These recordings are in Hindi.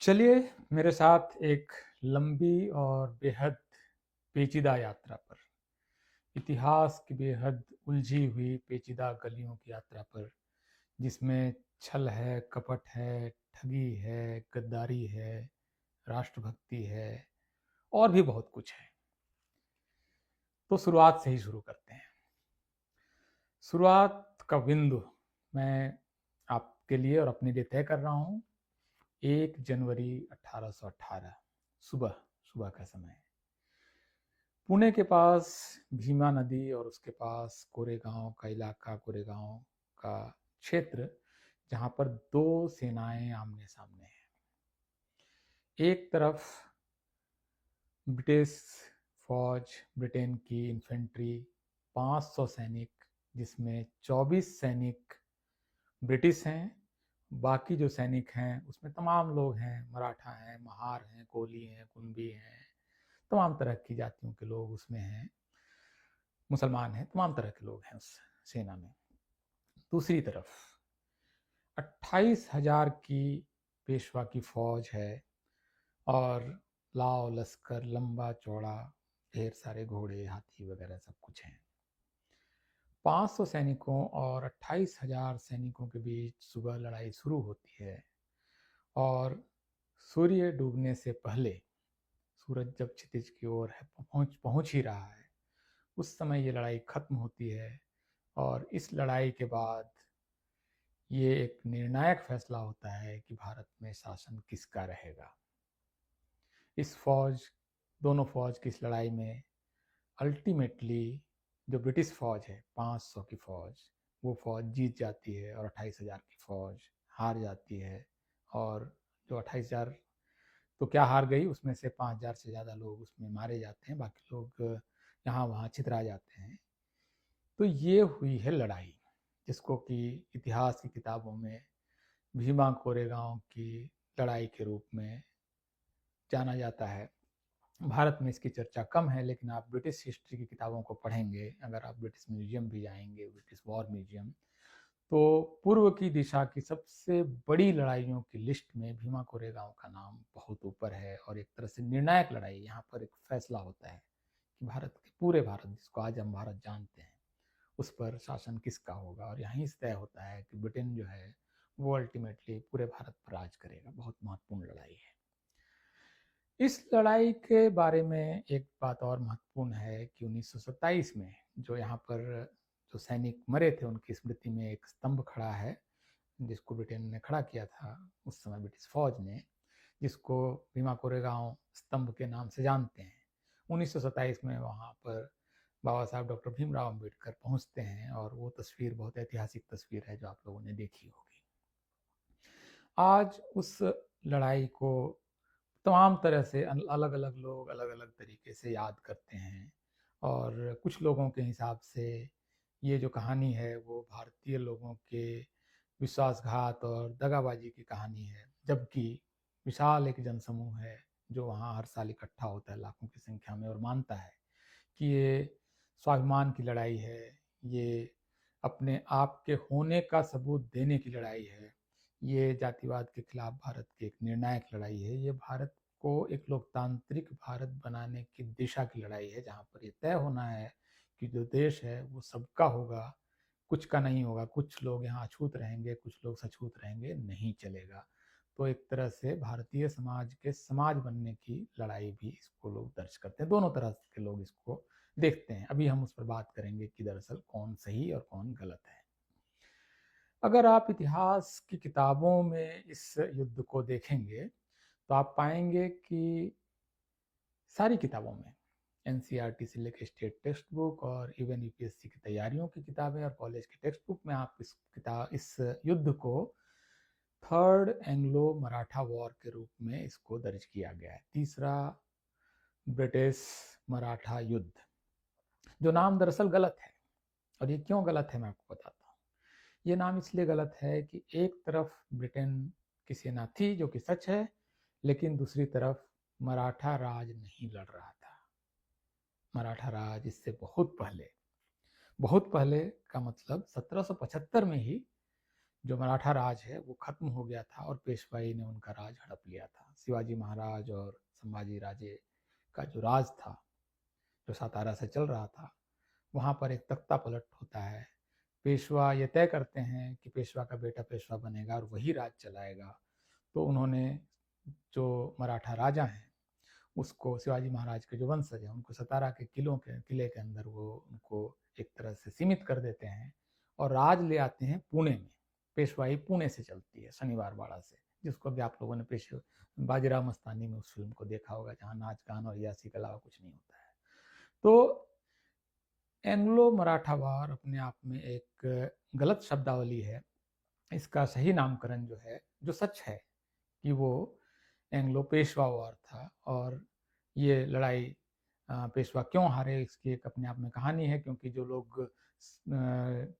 चलिए मेरे साथ एक लंबी और बेहद पेचीदा यात्रा पर, इतिहास की बेहद उलझी हुई पेचीदा गलियों की यात्रा पर, जिसमें छल है, कपट है, ठगी है, गद्दारी है, राष्ट्रभक्ति है और भी बहुत कुछ है। तो शुरुआत से ही शुरू करते हैं। शुरुआत का बिंदु मैं आपके लिए और अपने लिए तय कर रहा हूँ। 1 जनवरी 1818 सुबह सुबह का समय है। पुणे के पास भीमा नदी और उसके पास कोरेगांव का इलाका, कोरेगांव का क्षेत्र, जहां पर दो सेनाएं आमने सामने हैं। एक तरफ ब्रिटिश फौज, ब्रिटेन की इन्फेंट्री, 500 सैनिक, जिसमें 24 सैनिक ब्रिटिश हैं। बाकी जो सैनिक हैं उसमें तमाम लोग हैं, मराठा हैं, महार हैं, कोली हैं, कुंभी हैं, तमाम तरह की जातियों के लोग उसमें हैं, मुसलमान हैं, तमाम तरह के लोग हैं उस सेना में। दूसरी तरफ 28,000 की पेशवा की फौज है और लाव लश्कर लंबा चौड़ा, ढेर सारे घोड़े, हाथी वगैरह सब कुछ हैं। 500 सैनिकों और 28,000 सैनिकों के बीच सुबह लड़ाई शुरू होती है और सूर्य डूबने से पहले, सूरज जब क्षितिज की ओर है, पहुंच ही रहा है, उस समय ये लड़ाई खत्म होती है। और इस लड़ाई के बाद ये एक निर्णायक फैसला होता है कि भारत में शासन किसका रहेगा। इस फौज, दोनों फौज की इस लड़ाई में अल्टीमेटली जो ब्रिटिश फौज है, 500 की फौज, वो फौज जीत जाती है और 28,000 की फौज हार जाती है। और जो 28,000 तो क्या हार गई, उसमें से 5,000 से ज़्यादा लोग उसमें मारे जाते हैं, बाकी लोग यहाँ वहाँ छितरा जाते हैं। तो ये हुई है लड़ाई, जिसको कि इतिहास की किताबों में भीमा कोरेगांव की लड़ाई के रूप में जाना जाता है। भारत में इसकी चर्चा कम है, लेकिन आप ब्रिटिश हिस्ट्री की किताबों को पढ़ेंगे, अगर आप ब्रिटिश म्यूजियम भी जाएंगे, ब्रिटिश वॉर म्यूजियम, तो पूर्व की दिशा की सबसे बड़ी लड़ाइयों की लिस्ट में भीमा कोरेगांव का नाम बहुत ऊपर है। और एक तरह से निर्णायक लड़ाई, यहाँ पर एक फैसला होता है कि भारत के, पूरे भारत जिसको आज हम भारत जानते हैं, उस पर शासन किसका होगा। और यहीं से तय होता है कि ब्रिटेन जो है वो अल्टीमेटली पूरे भारत पर राज करेगा। बहुत महत्वपूर्ण लड़ाई है। इस लड़ाई के बारे में एक बात और महत्वपूर्ण है कि 1927 में जो यहाँ पर जो सैनिक मरे थे, उनकी स्मृति में एक स्तंभ खड़ा है, जिसको ब्रिटेन ने खड़ा किया था उस समय ब्रिटिश फौज ने, जिसको भीमा कोरेगांव स्तंभ के नाम से जानते हैं। 1927 में वहाँ पर बाबा साहब डॉक्टर भीमराव अम्बेडकर पहुँचते हैं और वो तस्वीर बहुत ऐतिहासिक तस्वीर है जो आप लोगों ने देखी होगी। आज उस लड़ाई को तमाम तरह से अलग अलग लोग अलग अलग तरीके से याद करते हैं। और कुछ लोगों के हिसाब से ये जो कहानी है वो भारतीय लोगों के विश्वासघात और दगाबाजी की कहानी है, जबकि विशाल एक जनसमूह है जो वहाँ हर साल इकट्ठा होता है लाखों की संख्या में और मानता है कि ये स्वाभिमान की लड़ाई है, ये अपने आप के होने का सबूत देने की लड़ाई है, ये जातिवाद के खिलाफ भारत की एक निर्णायक लड़ाई है, ये भारत को एक लोकतांत्रिक भारत बनाने की दिशा की लड़ाई है, जहाँ पर ये तय होना है कि जो देश है वो सबका होगा, कुछ का नहीं होगा। कुछ लोग यहाँ अछूत रहेंगे, कुछ लोग सछूत रहेंगे, नहीं चलेगा। तो एक तरह से भारतीय समाज के समाज बनने की लड़ाई भी इसको लोग दर्ज करते हैं। दोनों तरह के लोग इसको देखते हैं। अभी हम उस पर बात करेंगे कि दरअसल कौन सही और कौन गलत है। अगर आप इतिहास की किताबों में इस युद्ध को देखेंगे तो आप पाएंगे कि सारी किताबों में, एनसीईआरटी से लेकर स्टेट टेक्स्ट बुक और इवन यूपीएससी की तैयारियों की किताबें और कॉलेज की टेक्स्ट बुक में आप इस युद्ध को थर्ड एंग्लो मराठा वॉर के रूप में इसको दर्ज किया गया है। तीसरा ब्रिटिश मराठा युद्ध, जो नाम दरअसल गलत है। और ये क्यों गलत है मैं आपको बताता हूँ। ये नाम इसलिए गलत है कि एक तरफ ब्रिटेन की सेना थी, जो कि सच है, लेकिन दूसरी तरफ मराठा राज नहीं लड़ रहा था। मराठा राज इससे बहुत पहले, बहुत पहले का मतलब 1775 में ही जो मराठा राज है वो खत्म हो गया था और पेशवाई ने उनका राज हड़प लिया था। शिवाजी महाराज और संभाजी राजे का जो राज था, जो सातारा से चल रहा था, वहाँ पर एक तख्ता पलट होता है। पेशवा ये तय करते हैं कि पेशवा का बेटा पेशवा बनेगा और वही राज चलाएगा। तो उन्होंने जो मराठा राजा हैं उसको, शिवाजी महाराज के जो वंशज हैं, उनको सतारा के किले के अंदर वो उनको एक तरह से सीमित कर देते हैं और राज ले आते हैं पुणे में। पेशवाई पुणे से चलती है, शनिवार बाड़ा से, जिसको भी आप लोगों ने बाजीराव मस्तानी में उस फिल्म को देखा होगा, जहाँ नाच गान और यासी के अलावा कुछ नहीं होता है। तो एंग्लो मराठा वार अपने आप में एक गलत शब्दावली है। इसका सही नामकरण जो है, जो सच है, कि वो एंग्लो पेशवा वार था। और ये लड़ाई पेशवा क्यों हारे, इसकी एक अपने आप में कहानी है। क्योंकि जो लोग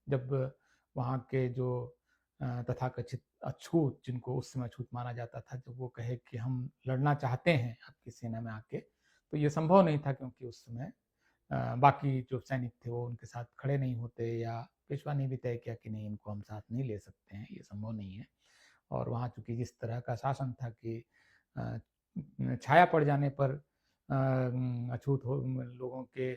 जब वहाँ के जो तथाकथित अछूत, जिनको उस समय अछूत माना जाता था, जब वो कहे कि हम लड़ना चाहते हैं आपकी सेना में आके, तो ये संभव नहीं था, क्योंकि उस समय बाकी जो सैनिक थे वो उनके साथ खड़े नहीं होते, या पेशवा ने भी तय किया कि नहीं, इनको हम साथ नहीं ले सकते हैं, ये संभव नहीं है। और वहाँ चूंकि जिस तरह का शासन था कि छाया पड़ जाने पर अछूत हो लोगों के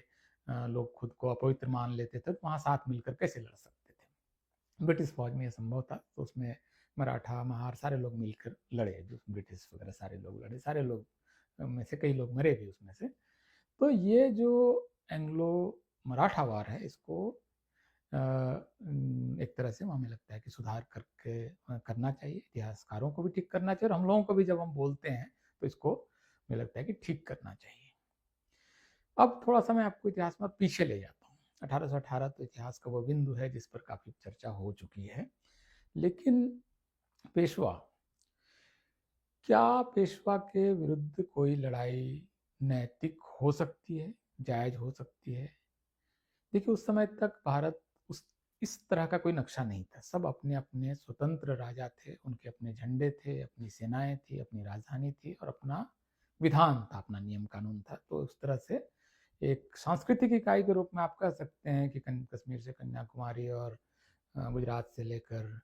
लोग खुद को अपवित्र मान लेते थे, तो वहाँ साथ मिलकर कैसे लड़ सकते थे। ब्रिटिश फौज में ये संभव था, तो उसमें मराठा, महार सारे लोग मिलकर लड़े, जो ब्रिटिश वगैरह सारे लोग लड़े, सारे लोग में से कई लोग मरे भी उसमें से। तो ये जो एंग्लो मराठा वार है, इसको एक तरह से हमें लगता है कि सुधार करके करना चाहिए, इतिहासकारों को भी ठीक करना चाहिए, और हम लोगों को भी जब हम बोलते हैं तो इसको मुझे लगता है कि ठीक करना चाहिए। अब थोड़ा सा मैं आपको इतिहास में पीछे ले जाता हूँ। 1818 तो इतिहास का वो बिंदु है जिस पर काफी चर्चा हो चुकी है। लेकिन पेशवा, क्या पेशवा के विरुद्ध कोई लड़ाई नैतिक हो सकती है, जायज हो सकती है? देखिए, उस समय तक भारत उस इस तरह का कोई नक्शा नहीं था। सब अपने अपने स्वतंत्र राजा थे, उनके अपने झंडे थे, अपनी सेनाएं थी, अपनी राजधानी थी, और अपना विधान था, अपना नियम कानून था। तो उस तरह से एक सांस्कृतिक इकाई के रूप में आप कह सकते हैं कि कश्मीर से कन्याकुमारी और गुजरात से लेकर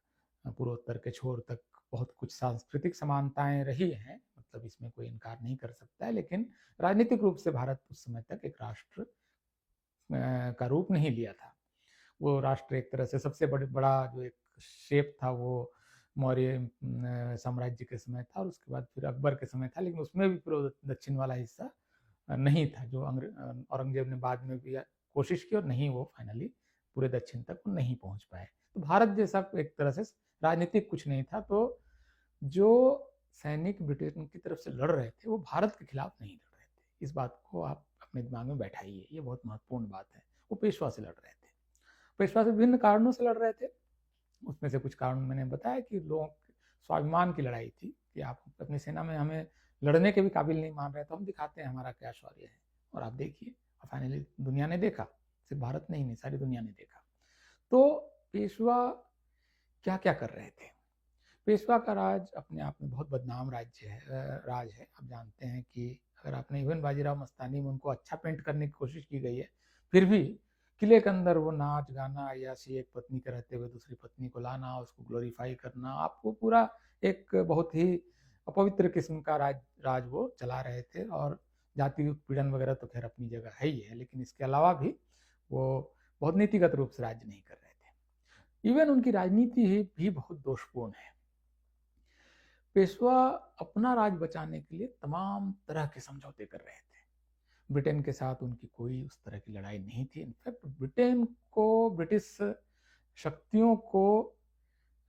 पूर्वोत्तर के छोर तक बहुत कुछ सांस्कृतिक समानताएं रही हैं, मतलब इसमें कोई इनकार नहीं कर सकता है। लेकिन राजनीतिक रूप से भारत उस समय तक एक राष्ट्र का रूप नहीं लिया था। वो राष्ट्र एक तरह से सबसे बड़ा जो एक शेप था वो मौर्य साम्राज्य के समय था, और उसके बाद फिर अकबर के समय था, लेकिन उसमें भी पूर्व दक्षिण वाला हिस्सा नहीं था, जो औरंगजेब ने बाद में भी कोशिश की, और नहीं, वो फाइनली पूरे दक्षिण तक नहीं पहुंच पाए। तो भारत जैसा एक तरह से राजनीतिक कुछ नहीं था। तो जो सैनिक ब्रिटेन की तरफ से लड़ रहे थे वो भारत के खिलाफ नहीं लड़ रहे थे। इस बात को आप अपने दिमाग में बैठाइए, ये बहुत महत्वपूर्ण बात है। वो पेशवा से लड़ रहे थे। पेशवा से विभिन्न कारणों से लड़ रहे थे। उसमें से कुछ कारण मैंने बताया कि लोगों के स्वाभिमान की लड़ाई थी, कि आप अपनी सेना में हमें लड़ने के भी काबिल नहीं मान रहे, तो हम दिखाते हैं हमारा क्या शौर्य है, और आप देखिए, फाइनली दुनिया ने देखा, सिर्फ भारत नहीं, सारी दुनिया ने देखा। तो पेशवा क्या क्या कर रहे थे? पेशवा का राज अपने आप में बहुत बदनाम राज है। आप जानते हैं कि अगर आपने इवन बाजीराव मस्तानी में उनको अच्छा पेंट करने की कोशिश की गई है, फिर भी किले के अंदर वो नाच गाना, अय्याशी, एक पत्नी के रहते हुए दूसरी पत्नी को लाना, उसको ग्लोरीफाई करना, आपको पूरा एक बहुत ही अपवित्र किस्म का राज वो चला रहे थे। और जाति उत्पीड़न वगैरह तो खैर अपनी जगह है ही है, लेकिन इसके अलावा भी वो बहुत नीतिगत रूप से राज्य नहीं कर रहे थे। इवन उनकी राजनीति ही भी बहुत दोषपूर्ण है। पेशवा अपना राज बचाने के लिए तमाम तरह के समझौते कर रहे थे। ब्रिटेन के साथ उनकी कोई उस तरह की लड़ाई नहीं थी। इनफैक्ट ब्रिटेन को, ब्रिटिश शक्तियों को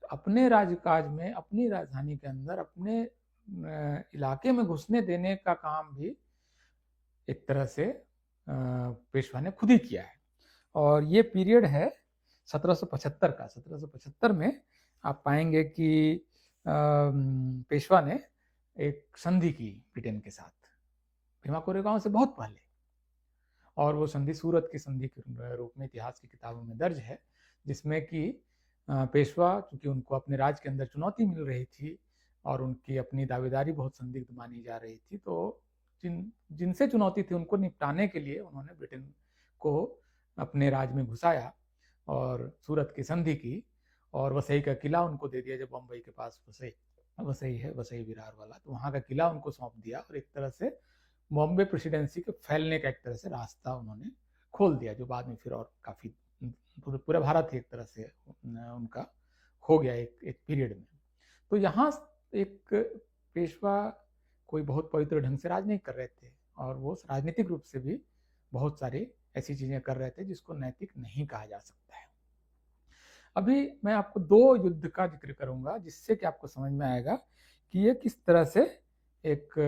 अपने राजकाज में, अपनी राजधानी के अंदर, अपने इलाके में घुसने देने का काम भी एक तरह से पेशवा ने खुद ही किया है। और ये पीरियड है 1775 का। 1775 में आप पाएंगे कि पेशवा ने एक संधि की ब्रिटेन के साथ, भीमा कोरेगांव से बहुत पहले, और वो संधि सूरत की संधि के रूप में इतिहास की किताबों में दर्ज है, जिसमें कि पेशवा, चूंकि उनको अपने राज्य के अंदर चुनौती मिल रही थी और उनकी अपनी दावेदारी बहुत संदिग्ध मानी जा रही थी, तो जिनसे चुनौती थी उनको निपटाने के लिए उन्होंने ब्रिटेन को अपने राज्य में घुसाया और सूरत की संधि की। और वसई का किला उनको दे दिया, जब बम्बई के पास वसई वसई है, वसई विरार वाला, तो वहाँ का किला उनको सौंप दिया और एक तरह से बॉम्बे प्रेसिडेंसी के फैलने का एक तरह से रास्ता उन्होंने खोल दिया, जो बाद में फिर और काफ़ी पूरे भारत ही एक तरह से उनका हो गया एक पीरियड में। तो यहाँ एक पेशवा कोई बहुत पवित्र ढंग से राज नहीं कर रहे थे, और वो राजनीतिक रूप से भी बहुत सारी ऐसी चीज़ें कर रहे थे जिसको नैतिक नहीं कहा जा सकता है। अभी मैं आपको दो युद्ध का जिक्र करूंगा, जिससे कि आपको समझ में आएगा कि ये किस तरह से एक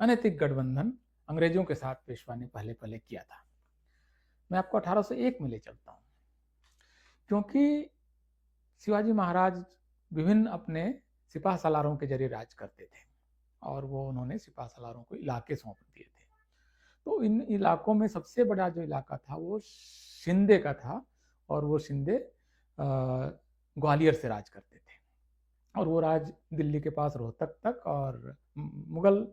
अनैतिक गठबंधन अंग्रेजों के साथ पेशवा ने पहले पहले किया था। मैं आपको 1801 में ले चलता हूँ, क्योंकि शिवाजी महाराज विभिन्न अपने सिपाह सालारों के जरिए राज करते थे, और वो उन्होंने सिपाह सालारों को इलाके सौंप दिए थे। तो इन इलाकों में सबसे बड़ा जो इलाका था वो शिंदे का था, और वो शिंदे ग्वालियर से राज करते थे, और वो राज दिल्ली के पास रोहतक तक, और मुगल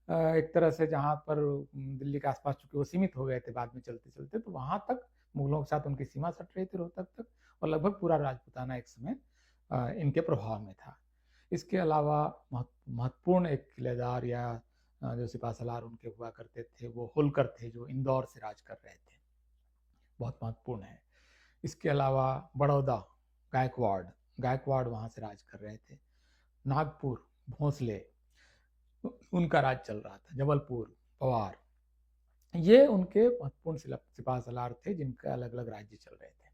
एक तरह से जहाँ पर दिल्ली के आसपास चूंकि वो सीमित हो गए थे बाद में चलते चलते, तो वहाँ तक मुगलों के साथ उनकी सीमा सट रही थी रोहतक तक, और लगभग पूरा राजपूताना एक समय इनके प्रभाव में था। इसके अलावा महत्वपूर्ण एक किलेदार या जो सिपा सलार उनके हुआ करते थे वो होलकर थे, जो इंदौर से राज कर रहे थे, बहुत महत्वपूर्ण है। इसके अलावा बड़ौदा गायकवाड़ वहाँ से राज कर रहे थे। नागपुर भोंसले उनका राज चल रहा था। जबलपुर पवार, ये उनके महत्वपूर्ण सिपा सलार थे जिनके अलग अलग राज्य चल रहे थे।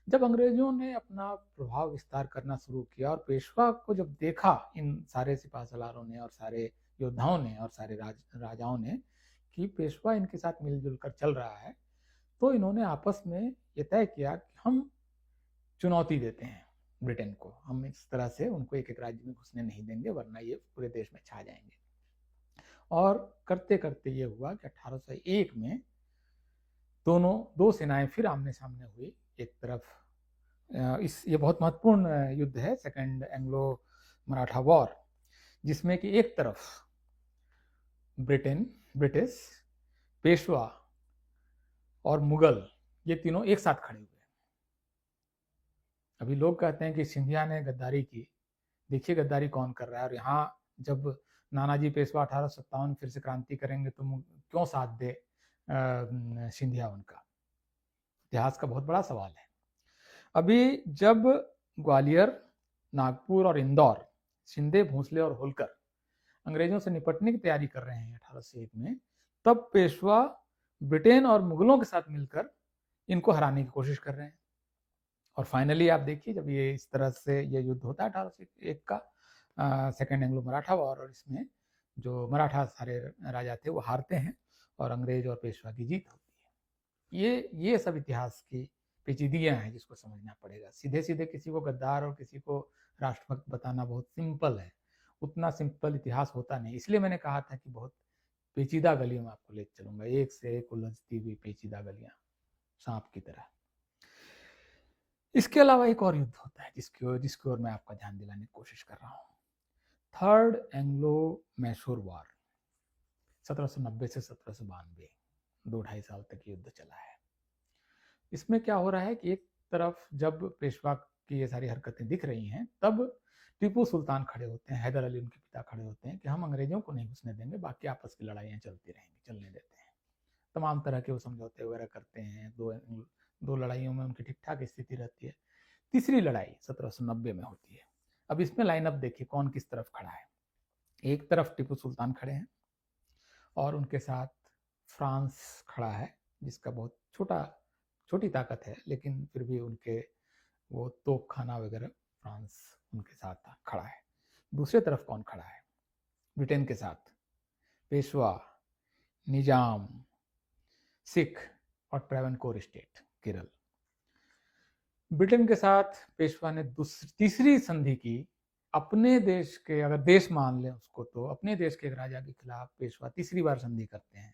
जब अंग्रेजों ने अपना प्रभाव विस्तार करना शुरू किया और पेशवा को जब देखा इन सारे सिपा सलारों ने और सारे योद्धाओं ने और सारे राजाओं ने कि पेशवा इनके साथ मिलजुल कर चल रहा है, तो इन्होंने आपस में ये तय किया कि हम चुनौती देते हैं ब्रिटेन को, हम इस तरह से उनको एक एक राज्य में घुसने नहीं देंगे, वरना ये पूरे देश में छा जाएंगे। और करते करते ये हुआ कि 1801 में दो सेनाएं फिर आमने सामने हुई। एक तरफ ये बहुत महत्वपूर्ण युद्ध है, सेकंड एंग्लो मराठा वॉर, जिसमें कि एक तरफ ब्रिटिश, पेशवा और मुगल, ये तीनों एक साथ खड़े हुए। अभी लोग कहते हैं कि सिंधिया ने गद्दारी की, देखिए गद्दारी कौन कर रहा है। और यहाँ जब नानाजी पेशवा 1857 फिर से क्रांति करेंगे तो क्यों साथ दे सिंधिया उनका, इतिहास का बहुत बड़ा सवाल है। अभी जब ग्वालियर, नागपुर और इंदौर, शिंदे, भोंसले और होलकर अंग्रेजों से निपटने की तैयारी कर रहे हैं 1801 में, तब पेशवा ब्रिटेन और मुगलों के साथ मिलकर इनको हराने की कोशिश कर रहे हैं। और फाइनली आप देखिए जब ये इस तरह से ये युद्ध होता है 1801 का, सेकेंड एंग्लो मराठा वॉर, और इसमें जो मराठा सारे राजा थे वो हारते हैं और अंग्रेज और पेशवा की जीत होती है। ये सब इतिहास की पेचीदगियां हैं जिसको समझना पड़ेगा। सीधे सीधे किसी को गद्दार और किसी को राष्ट्रभक्त बताना बहुत सिंपल है, उतना सिंपल इतिहास होता नहीं। इसलिए मैंने कहा था कि बहुत पेचीदा गलियों में आपको ले चलूंगा, एक से एक उलझती हुई पेचीदा गलियां, सांप की तरह। इसके अलावा एक और युद्ध होता है जिसकी ओर मैं आपका ध्यान दिलाने की कोशिश कर रहा हूँ, थर्ड एंग्लो मैसूर वॉर, 1790 से 1792, 2-2.5 साल तक युद्ध चला है। इसमें क्या हो रहा है कि एक तरफ जब पेशवा की ये सारी हरकतें दिख रही हैं, तब टीपू सुल्तान खड़े होते हैं, हैदर अली उनके पिता खड़े होते हैं कि हम अंग्रेजों को नहीं घुसने देंगे, बाकी आपस की लड़ाइयाँ चलती रहेंगी, चलने देते हैं। तमाम तरह के वो समझौते वगैरह करते हैं। दो लड़ाइयों में उनकी ठीक ठाक स्थिति रहती है। तीसरी लड़ाई 1790 में होती है। अब इसमें लाइनअप देखिए कौन किस तरफ खड़ा है। एक तरफ टीपू सुल्तान खड़े हैं और उनके साथ फ्रांस खड़ा है, जिसका बहुत छोटी ताकत है, लेकिन फिर भी उनके वो तोप खाना वगैरह फ्रांस उनके साथ खड़ा है। दूसरे तरफ कौन खड़ा है? ब्रिटेन के साथ पेशवा, निजाम, सिख और ट्रेवनकोर स्टेट, केरल। ब्रिटेन के साथ पेशवा ने तीसरी संधि की। अपने देश के, अगर देश मान लें उसको, तो अपने देश के एक राजा के खिलाफ पेशवा तीसरी बार संधि करते हैं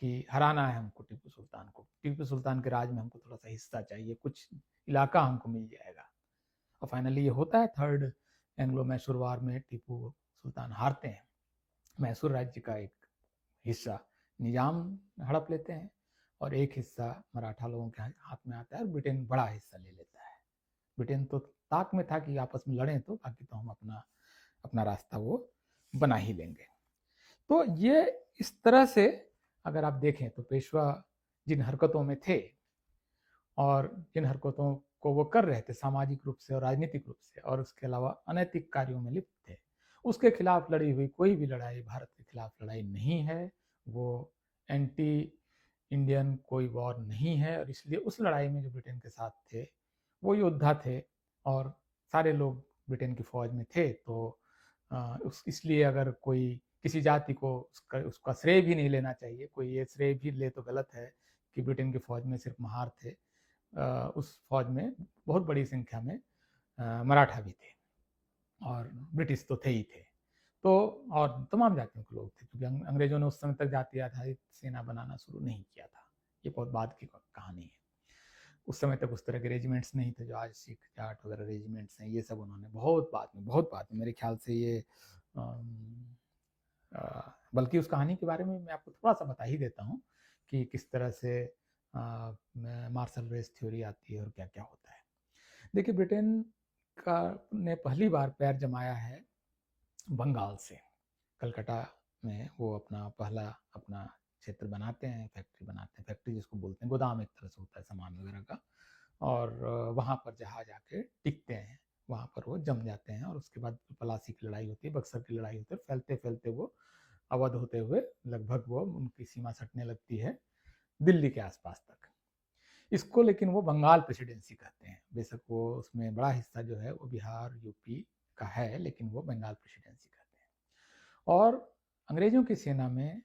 कि हराना है हमको टिप्पू सुल्तान को, टिप्पू सुल्तान के राज में हमको थोड़ा सा हिस्सा चाहिए, कुछ इलाका हमको मिल जाएगा। और फाइनली ये होता है। थर्ड एंग्लो मैसूर वॉर में टीपू सुल्तान हारते हैं। मैसूर राज्य का एक हिस्सा निजाम हड़प लेते हैं और एक हिस्सा मराठा लोगों के हाथ में आता है और ब्रिटेन बड़ा हिस्सा ले लेता है। ब्रिटेन तो ताक में था कि आपस में लड़ें, तो बाकी तो हम अपना अपना रास्ता वो बना ही लेंगे। तो ये इस तरह से अगर आप देखें तो पेशवा जिन हरकतों में थे और जिन हरकतों को वो कर रहे थे सामाजिक रूप से और राजनीतिक रूप से, और उसके अलावा अनैतिक कार्यों में लिप्त थे, उसके खिलाफ लड़ी हुई कोई भी लड़ाई भारत के खिलाफ लड़ाई नहीं है। वो एंटी इंडियन कोई वॉर नहीं है, और इसलिए उस लड़ाई में जो ब्रिटेन के साथ थे वो योद्धा थे और सारे लोग ब्रिटेन की फौज में थे। तो इसलिए अगर कोई किसी जाति को उसका श्रेय भी नहीं लेना चाहिए, कोई ये श्रेय भी ले तो गलत है कि ब्रिटेन की फौज में सिर्फ महार थे। उस फौज में बहुत बड़ी संख्या में मराठा भी थे और ब्रिटिश तो थे ही थे। तो और तमाम जातियों के लोग थे, क्योंकि अंग्रेजों ने उस समय तक जाति आधारित सेना बनाना शुरू नहीं किया था। ये बहुत बाद की कहानी है। उस समय तक उस तरह के रेजिमेंट्स नहीं थे जो आज सिख जाट वगैरह रेजिमेंट्स हैं। ये सब उन्होंने बहुत बाद में मेरे ख्याल से ये बल्कि उस कहानी के बारे में मैं आपको थोड़ा सा बता ही देता हूँ कि किस तरह से मार्शल रेस थ्योरी आती है और क्या क्या होता है। देखिए, ब्रिटेन का ने पहली बार पैर जमाया है बंगाल से। कलकत्ता में वो अपना क्षेत्र बनाते हैं, फैक्ट्री बनाते हैं, फैक्ट्री जिसको बोलते हैं गोदाम एक तरह से होता है सामान वगैरह का, और वहाँ पर जहाज आके टिकते हैं, वहाँ पर वो जम जाते हैं। और उसके बाद पलासी की लड़ाई होती है, बक्सर की लड़ाई होती है, फैलते फैलते वो अवध होते हुए लगभग वो उनकी सीमा सटने लगती है दिल्ली के आसपास तक। इसको लेकिन वो बंगाल प्रेसिडेंसी कहते हैं। बेशक वो उसमें बड़ा हिस्सा जो है वो बिहार यूपी का है, लेकिन वो बंगाल प्रेसिडेंसी कहते हैं। और अंग्रेजों की सेना में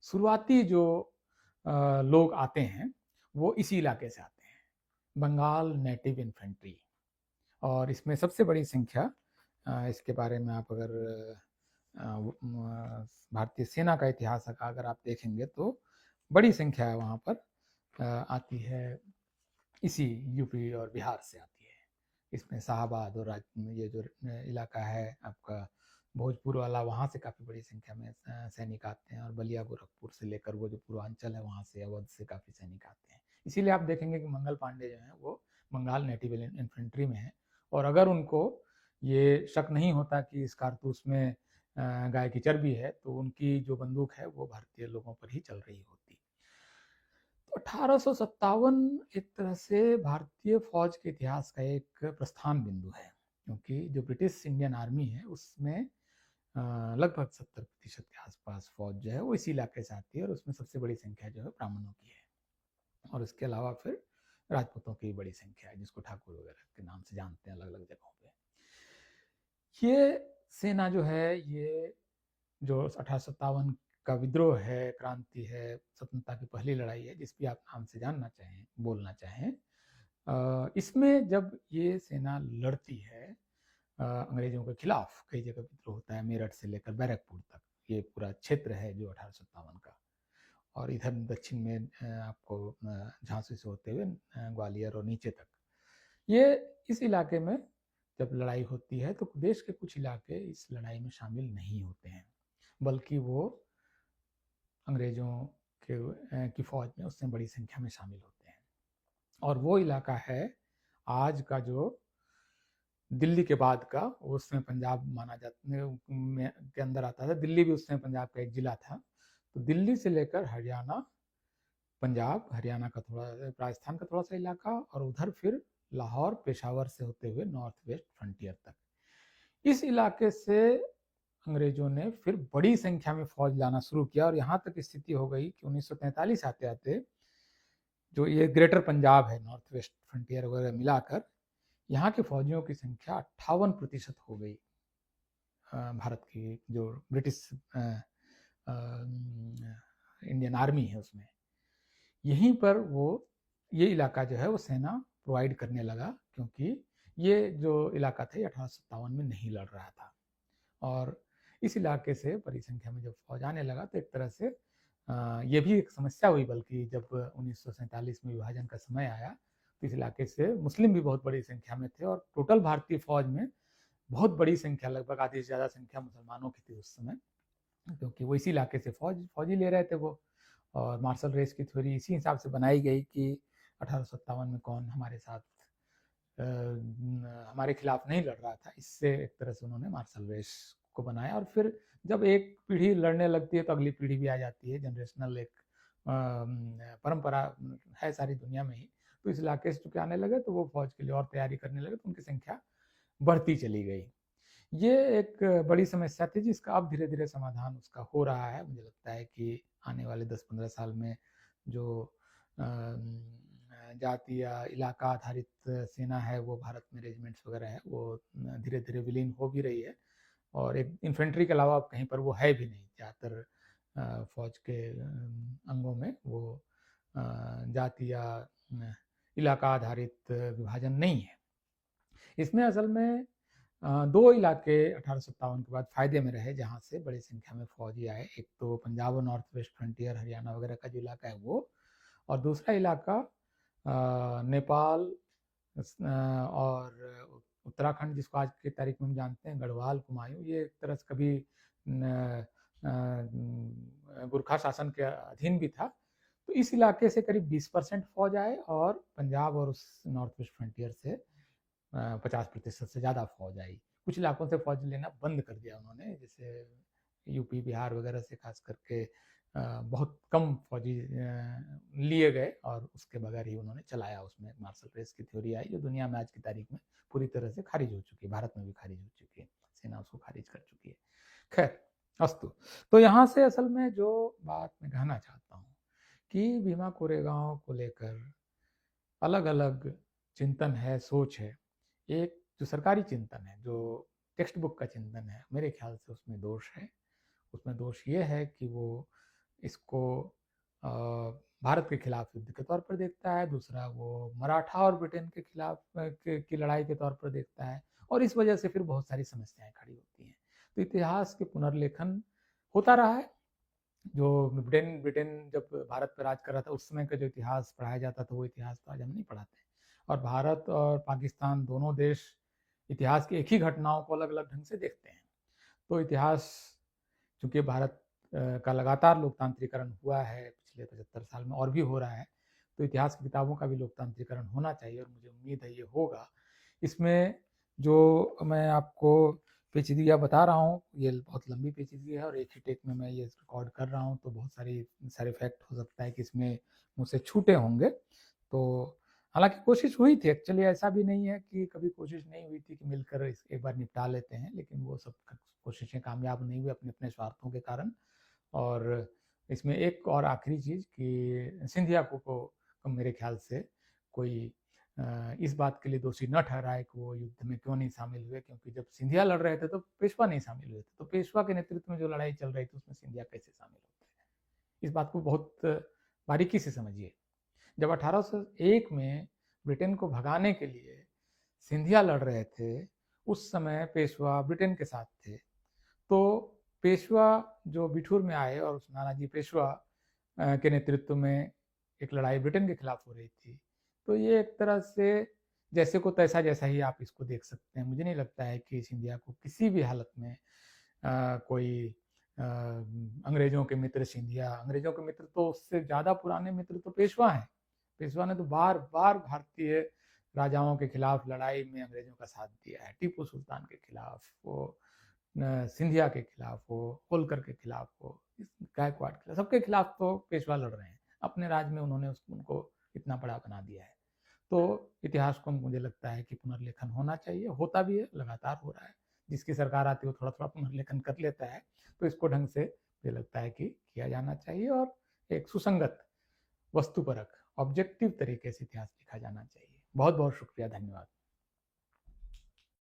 शुरुआती जो लोग आते हैं वो इसी इलाके से आते हैं, बंगाल नेटिव इन्फेंट्री। और इसमें सबसे बड़ी संख्या, इसके बारे में आप अगर भारतीय सेना का इतिहास का अगर आप देखेंगे तो बड़ी संख्या वहाँ पर आती है, इसी यूपी और बिहार से आती है। इसमें शाहबाद और ये जो इलाका है आपका भोजपुर वाला, वहाँ से काफ़ी बड़ी संख्या में सैनिक आते हैं, और बलिया गोरखपुर से लेकर वो जो पूर्वांचल है वहाँ से अवध से काफ़ी सैनिक आते हैं। इसीलिए आप देखेंगे कि मंगल पांडे जो हैं वो बंगाल नेटिव इन्फेंट्री में है। और अगर उनको ये शक नहीं होता कि इस कारतूस में गाय की चर्बी है, तो उनकी जो बंदूक है वो भारतीय लोगों पर ही चल रही होती। तो 1857 एक तरह से भारतीय फौज के इतिहास का एक प्रस्थान बिंदु है, क्योंकि जो ब्रिटिश इंडियन आर्मी है उसमें लगभग 70% के आसपास फौज जो है वो इसी इलाके से आती है, और उसमें सबसे बड़ी संख्या जो है ब्राह्मणों की है। और इसके अलावा फिर राजपूतों की बड़ी संख्या है, जिसको ठाकुर वगैरह के नाम से जानते हैं अलग अलग जगहों पे। ये सेना जो है, ये जो 1857 का विद्रोह है, क्रांति है, स्वतंत्रता की पहली लड़ाई है, जिस भी आप नाम से जानना चाहें, बोलना चाहें, इसमें जब ये सेना लड़ती है अंग्रेजों के खिलाफ, कई जगह विद्रोह होता है, मेरठ से लेकर बैरकपुर तक ये पूरा क्षेत्र है जो 1857 का। और इधर दक्षिण में आपको झांसी से होते हुए ग्वालियर और नीचे तक, ये इस इलाके में जब लड़ाई होती है तो देश के कुछ इलाके इस लड़ाई में शामिल नहीं होते हैं, बल्कि वो अंग्रेजों की फौज में उससे बड़ी संख्या में शामिल होते हैं। और वो इलाका है आज का जो दिल्ली के बाद का, उसमें पंजाब माना जाता के अंदर आता था। दिल्ली भी उसमें पंजाब का एक जिला था। तो दिल्ली से लेकर हरियाणा, पंजाब, हरियाणा का थोड़ा, राजस्थान का थोड़ा सा इलाका, और उधर फिर लाहौर पेशावर से होते हुए नॉर्थ वेस्ट फ्रंटियर तक, इस इलाके से अंग्रेजों ने फिर बड़ी संख्या में फौज लाना शुरू किया। और यहाँ तक स्थिति हो गई कि 1943 आते आते जो ये ग्रेटर पंजाब है, नॉर्थ वेस्ट फ्रंटियर वगैरह मिलाकर, यहाँ के फौजियों की संख्या 58% हो गई। भारत की जो ब्रिटिश इंडियन आर्मी है उसमें, यहीं पर वो ये इलाका जो है वो सेना प्रोवाइड करने लगा, क्योंकि ये जो इलाका था 1857 में नहीं लड़ रहा था। और इस इलाके से बड़ी संख्या में जब फौज आने लगा तो एक तरह से ये भी एक समस्या हुई, बल्कि जब 1947 में विभाजन का समय आया तो इस इलाके से मुस्लिम भी बहुत बड़ी संख्या में थे, और टोटल भारतीय फौज में बहुत बड़ी संख्या, लगभग आधी से ज़्यादा संख्या मुसलमानों की थी उस समय, क्योंकि वो इसी इलाके से फौजी ले रहे थे वो। और मार्शल रेस की थ्योरी इसी हिसाब से बनाई गई कि 1857 में कौन हमारे साथ हमारे खिलाफ नहीं लड़ रहा था। इससे एक तरह से उन्होंने मार्शल रेस को बनाया, और फिर जब एक पीढ़ी लड़ने लगती है तो अगली पीढ़ी भी आ जाती है। जनरेशनल एक परंपरा है सारी दुनिया में ही। तो इस इलाके से चूंकि आने लगे तो वो फौज के लिए और तैयारी करने लगे, तो उनकी संख्या बढ़ती चली गई। ये एक बड़ी समस्या थी जिसका अब धीरे धीरे समाधान उसका हो रहा है। मुझे लगता है कि आने वाले 10-15 साल में जो जाति या इलाका आधारित सेना है, वो भारत में रेजिमेंट्स वगैरह है, वो धीरे धीरे विलीन हो भी रही है। और एक इन्फेंट्री के अलावा कहीं पर वो है भी नहीं। ज़्यादातर फौज के अंगों में वो जाति या इलाका आधारित विभाजन नहीं है। इसमें असल में दो इलाके 1857 के बाद फायदे में रहे, जहाँ से बड़ी संख्या में फौजी आए। एक तो पंजाब और नॉर्थ वेस्ट फ्रंटियर हरियाणा वगैरह का जो इलाका है वो, और दूसरा इलाका नेपाल और उत्तराखंड, जिसको आज की तारीख में हम जानते हैं गढ़वाल, कुमायूं। ये एक तरह से कभी गुरखा शासन के अधीन भी था। तो इस इलाके से करीब 20% फौज आए, और पंजाब और उस नॉर्थ वेस्ट फ्रंटियर से 50% से ज़्यादा फौज आई। कुछ इलाकों से फौज लेना बंद कर दिया उन्होंने, जैसे यूपी बिहार वगैरह से खास करके बहुत कम फौजी लिए गए, और उसके बगैर ही उन्होंने चलाया। उसमें मार्शल रेस की थ्योरी आई, जो दुनिया में आज की तारीख में पूरी तरह से खारिज हो चुकी है। भारत में भी खारिज हो चुकी है, सेना उसको खारिज कर चुकी है। खैर, अस्तु। तो यहाँ से असल में जो बात मैं कहना चाहता हूँ कि भीमा कोरेगांव को लेकर अलग अलग चिंतन है, सोच है। एक जो सरकारी चिंतन है, जो टेक्स्ट बुक का चिंतन है, मेरे ख्याल से उसमें दोष है। उसमें दोष ये है कि वो इसको भारत के खिलाफ युद्ध के तौर पर देखता है। दूसरा, वो मराठा और ब्रिटेन के खिलाफ की लड़ाई के तौर पर देखता है, और इस वजह से फिर बहुत सारी समस्याएं खड़ी होती हैं। तो इतिहास के पुनर्लेखन होता रहा है। जो ब्रिटेन जब भारत पर राज कर रहा था, उस समय का जो इतिहास पढ़ाया जाता था, वो इतिहास तो आज हम नहीं पढ़ाते। और भारत और पाकिस्तान दोनों देश इतिहास की एक ही घटनाओं को अलग अलग ढंग से देखते हैं। तो इतिहास, चूंकि भारत का लगातार लोकतांत्रिकरण हुआ है पिछले 75 साल में, और भी हो रहा है, तो इतिहास की किताबों का भी लोकतांत्रिकरण होना चाहिए, और मुझे उम्मीद है ये होगा। इसमें जो मैं आपको पेचीदगियाँ बता रहा हूँ, ये बहुत लंबी पेचीदगी है, और एक ही टेक में मैं ये रिकॉर्ड कर रहा हूँ, तो बहुत सारे फैक्ट हो सकता है कि इसमें मुझसे छूटे होंगे। तो हालांकि कोशिश हुई थी, एक्चुअली ऐसा भी नहीं है कि कभी कोशिश नहीं हुई थी कि मिलकर एक बार निपटा लेते हैं, लेकिन वो सब कोशिशें कामयाब नहीं हुई अपने अपने स्वार्थों के कारण। और इसमें एक और आखिरी चीज़ कि सिंधिया को मेरे ख्याल से कोई इस बात के लिए दोषी न ठहराए कि वो युद्ध में क्यों नहीं शामिल हुए, क्योंकि जब सिंधिया लड़ रहे थे तो पेशवा नहीं शामिल हुए थे। तो पेशवा के नेतृत्व में जो लड़ाई चल रही थी, उसमें सिंधिया कैसे शामिल होते हैं? इस बात को बहुत बारीकी से समझिए। जब 1801 में ब्रिटेन को भगाने के लिए सिंधिया लड़ रहे थे, उस समय पेशवा ब्रिटेन के साथ थे। तो पेशवा जो बिठूर में आए, और नानाजी पेशवा के नेतृत्व में एक लड़ाई ब्रिटेन के खिलाफ हो रही थी। तो ये एक तरह से जैसे को तैसा जैसा ही आप इसको देख सकते हैं। मुझे नहीं लगता है कि सिंधिया को किसी भी हालत में कोई अंग्रेजों के मित्र सिंधिया, अंग्रेजों के मित्र तो उससे ज़्यादा पुराने मित्र तो पेशवा हैं। पेशवा ने तो बार बार भारतीय राजाओं के खिलाफ लड़ाई में अंग्रेजों का साथ दिया है। टीपू सुल्तान के खिलाफ हो, सिंधिया के खिलाफ हो, होलकर के खिलाफ हो, गायकवाड़ के खिलाफ, सबके खिलाफ तो पेशवा लड़ रहे हैं। अपने राज में उन्होंने उनको इतना बड़ा बना दिया है। तो इतिहास को मुझे लगता है कि पुनर्लेखन होना चाहिए, होता भी है, लगातार हो रहा है। जिसकी सरकार आती है वो थोड़ा थोड़ा पुनर्लेखन कर लेता है। तो इसको ढंग से मुझे लगता है कि किया जाना चाहिए, और एक सुसंगत, वस्तुपरक, ऑब्जेक्टिव तरीके से इतिहास लिखा जाना चाहिए। बहुत बहुत शुक्रिया, धन्यवाद।